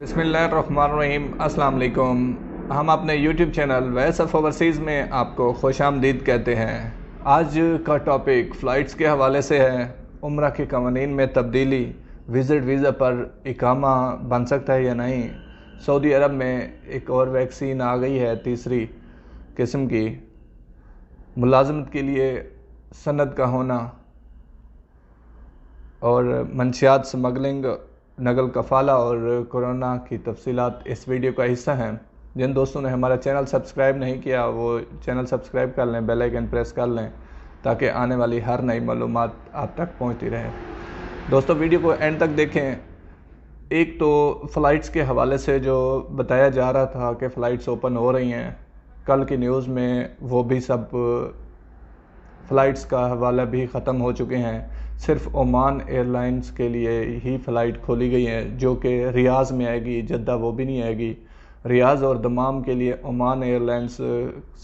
बिस्मिल्लाहिर्रहमानिर्रहीम। अस्सलाम वालेकुम। हम अपने YouTube channel voice of overseas में आपको खुश आमदीद कहते हैं। आज का टॉपिक फ़्लाइट्स के हवाले से है। उम्रा के कवानीन में तब्दीली, विज़िट वीज़ा पर इकामा बन सकता है या नहीं। सऊदी अरब में एक और वैक्सीन आ गई है, तीसरी किस्म की। मुलाजमत के लिए सनद का होना और मंशियात स्मगलिंग, नकल कफ़ाला और कोरोना की तफसीलात इस वीडियो का हिस्सा हैं। जिन दोस्तों ने हमारा चैनल सब्सक्राइब नहीं किया वो चैनल सब्सक्राइब कर लें, बेल आइकन प्रेस कर लें ताकि आने वाली हर नई मालूमात आप तक पहुंचती रहे। दोस्तों, वीडियो को एंड तक देखें। एक तो फ़्लाइट्स के हवाले से जो बताया जा रहा था कि फ़्लाइट्स ओपन हो रही हैं, कल की न्यूज़ में वो भी सब फ़्लाइट्स का हवाला भी ख़त्म हो चुके हैं। सिर्फ ओमान एयरलाइंस के लिए ही फ़्लाइट खोली गई है जो कि रियाज़ में आएगी, जद्दा वो भी नहीं आएगी। रियाज़ और दमाम के लिए ओमान एयरलाइंस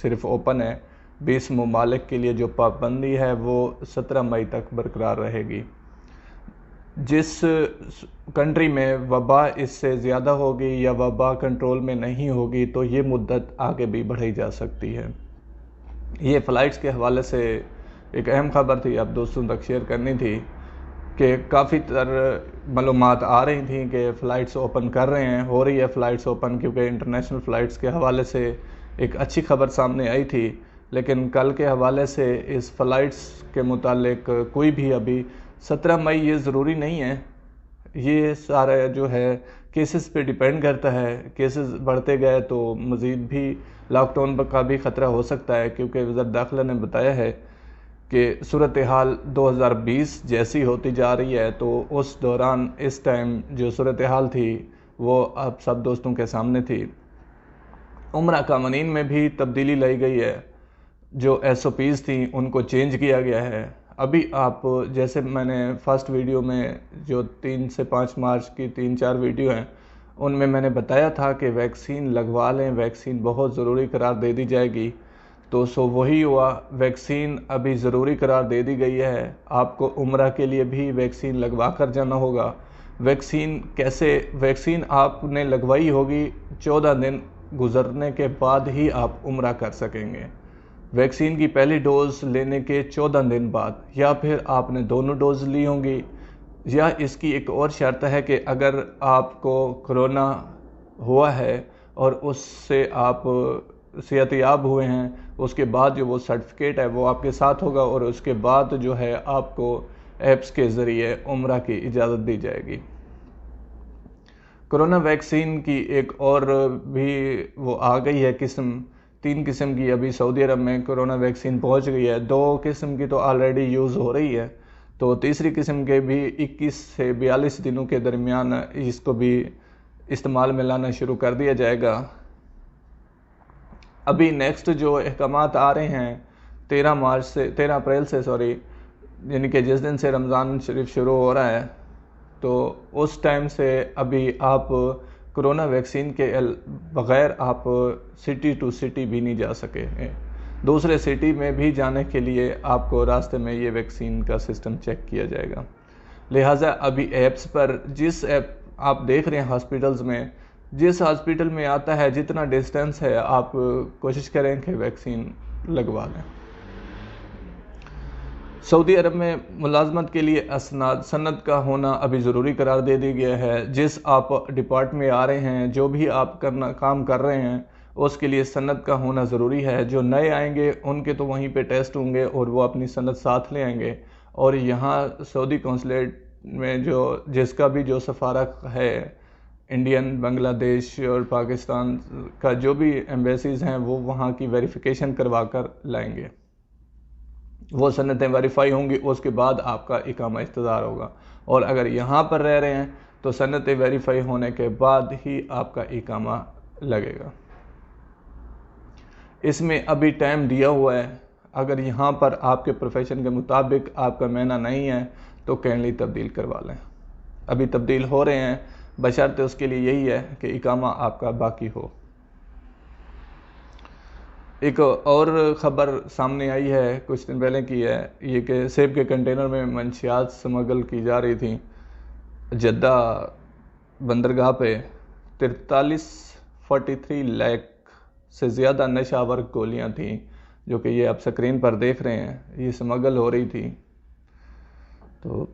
सिर्फ ओपन है। 20 ममालिक के लिए जो पाबंदी है वो 17 मई तक बरकरार रहेगी। जिस कंट्री में वबा इससे ज़्यादा होगी या वबा कंट्रोल में नहीं होगी तो ये मुद्दत आगे भी बढ़ाई जा सकती है। ये फ़्लाइट्स के हवाले से एक अहम ख़बर थी, अब दोस्तों तक शेयर करनी थी कि काफ़ी मालूमात आ रही थी कि फ़्लाइट्स ओपन कर रहे हैं, हो रही है फ़्लाइट्स ओपन, क्योंकि इंटरनेशनल फ़्लाइट्स के हवाले से एक अच्छी खबर सामने आई थी। लेकिन कल के हवाले से इस फ़्लाइट्स के मुतालिक कोई भी अभी 17 मई ये ज़रूरी नहीं है। ये सारा जो है केसेस पे डिपेंड करता है। केसेस बढ़ते गए तो मज़ीद भी लॉकडाउन का भी ख़तरा हो सकता है, क्योंकि वज़ीर दाखिला ने बताया है कि सूरत हाल 2020 जैसी होती जा रही है। तो उस दौरान इस टाइम जो सूरत हाल थी वो अब सब दोस्तों के सामने थी। उम्रा कानून में भी तब्दीली लाई गई है। जो SOPs थी उनको चेंज किया गया है। अभी आप जैसे मैंने फर्स्ट वीडियो में जो 3 से 5 मार्च की 3-4 वीडियो हैं उनमें मैंने बताया था कि वैक्सीन लगवा लें, वैक्सीन बहुत ज़रूरी करार दे दी जाएगी। तो वही हुआ, वैक्सीन अभी ज़रूरी करार दे दी गई है। आपको उम्रा के लिए भी वैक्सीन लगवा कर जाना होगा। वैक्सीन कैसे? वैक्सीन आपने लगवाई होगी, 14 दिन गुजरने के बाद ही आप उम्रा कर सकेंगे। वैक्सीन की पहली डोज़ लेने के 14 दिन बाद, या फिर आपने दोनों डोज ली होंगी, या इसकी एक और शर्त है कि अगर आपको कोरोना हुआ है और उससे आप सेहतयाब हुए हैं, उसके बाद जो वो सर्टिफिकेट है वो आपके साथ होगा और उसके बाद जो है आपको ऐप्स के ज़रिए उम्रा की इजाज़त दी जाएगी। कोरोना वैक्सीन की एक और भी वो आ गई है किस्म, 3 किस्म की अभी सऊदी अरब में कोरोना वैक्सीन पहुंच गई है। 2 किस्म की तो ऑलरेडी यूज़ हो रही है, तो तीसरी किस्म के भी 21 से 42 दिनों के दरमियान इसको भी इस्तेमाल में लाना शुरू कर दिया जाएगा। अभी नेक्स्ट जो अहकामात आ रहे हैं 13 अप्रैल से यानी कि जिस दिन से रमज़ान शरीफ शुरू हो रहा है, तो उस टाइम से अभी आप कोरोना वैक्सीन के बग़ैर आप सिटी टू सिटी भी नहीं जा सके। दूसरे सिटी में भी जाने के लिए आपको रास्ते में ये वैक्सीन का सिस्टम चेक किया जाएगा। लिहाजा अभी ऐप्स पर जिस ऐप आप देख रहे हैं हॉस्पिटल्स में, जिस हॉस्पिटल में आता है जितना डिस्टेंस है, आप कोशिश करें कि वैक्सीन लगवा लें। सऊदी अरब में मुलाजमत के लिए सनद का होना अभी ज़रूरी करार दे दिया गया है। जिस आप डिपार्टमेंट में आ रहे हैं, जो भी आप काम कर रहे हैं, उसके लिए सनद का होना ज़रूरी है। जो नए आएंगे उनके तो वहीं पे टेस्ट होंगे और वो अपनी सनद साथ ले आएंगे। और यहाँ सऊदी कौंसलेट में जिसका भी जो सफारत है, इंडियन, बांग्लादेश और पाकिस्तान का जो भी एम्बेसीज़ हैं, वो वहाँ की वेरिफिकेशन करवा कर लाएंगे। वो सनतें वेरीफाई होंगी, उसके बाद आपका इकामा इख्तियार होगा। और अगर यहाँ पर रह रहे हैं तो सनतें वेरीफाई होने के बाद ही आपका इकामा लगेगा। इसमें अभी टाइम दिया हुआ है। अगर यहाँ पर आपके प्रोफेशन के मुताबिक आपका महीना नहीं है तो कैनली तब्दील करवा लें। अभी तब्दील हो रहे हैं, बशर्ते उसके लिए यही है कि इकामा आपका बाकी हो। एक और ख़बर सामने आई है, कुछ दिन पहले की है, ये कि सेब के कंटेनर में मंशियात स्मगल की जा रही थी जद्दा बंदरगाह पे। 43 لاکھ سے زیادہ نشہ آور گولیاں تھیں جو کہ یہ آپ سکرین پر دیکھ رہے ہیں، یہ سمگل ہو رہی تھی، تو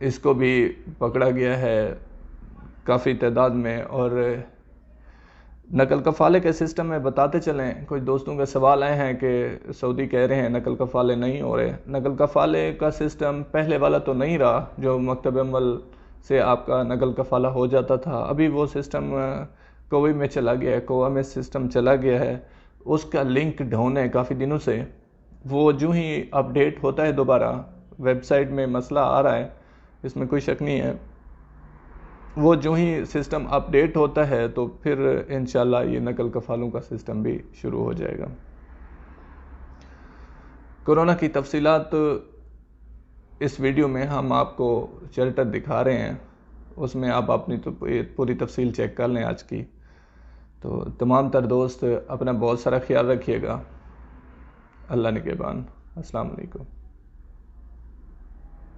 اس کو بھی پکڑا گیا ہے کافی تعداد میں۔ اور نقل کفالے کے سسٹم میں بتاتے چلیں، کچھ دوستوں کے سوال آئے ہیں کہ سعودی کہہ رہے ہیں نقل کفالے نہیں ہو رہے۔ نقل کفالے کا سسٹم پہلے والا تو نہیں رہا جو مکتب عمل سے آپ کا نقل کفالہ ہو جاتا تھا، ابھی وہ سسٹم کووی میں چلا گیا ہے، کووا میں سسٹم چلا گیا ہے، اس کا لنک ڈھون ہے کافی دنوں سے، وہ جو ہی اپڈیٹ ہوتا ہے دوبارہ ویب سائٹ میں مسئلہ آ رہا ہے، اس میں کوئی شک نہیں ہے، وہ جو ہی سسٹم اپڈیٹ ہوتا ہے تو پھر انشاءاللہ یہ نقل کفالوں کا سسٹم بھی شروع ہو جائے گا۔ کورونا کی تفصیلات اس ویڈیو میں ہم آپ کو شیلٹر دکھا رہے ہیں، اس میں آپ اپنی پوری تفصیل چیک کر لیں آج کی۔ تو تمام تر دوست اپنا بہت سارا خیال رکھیے گا، اللہ نگہبان، السلام علیکم۔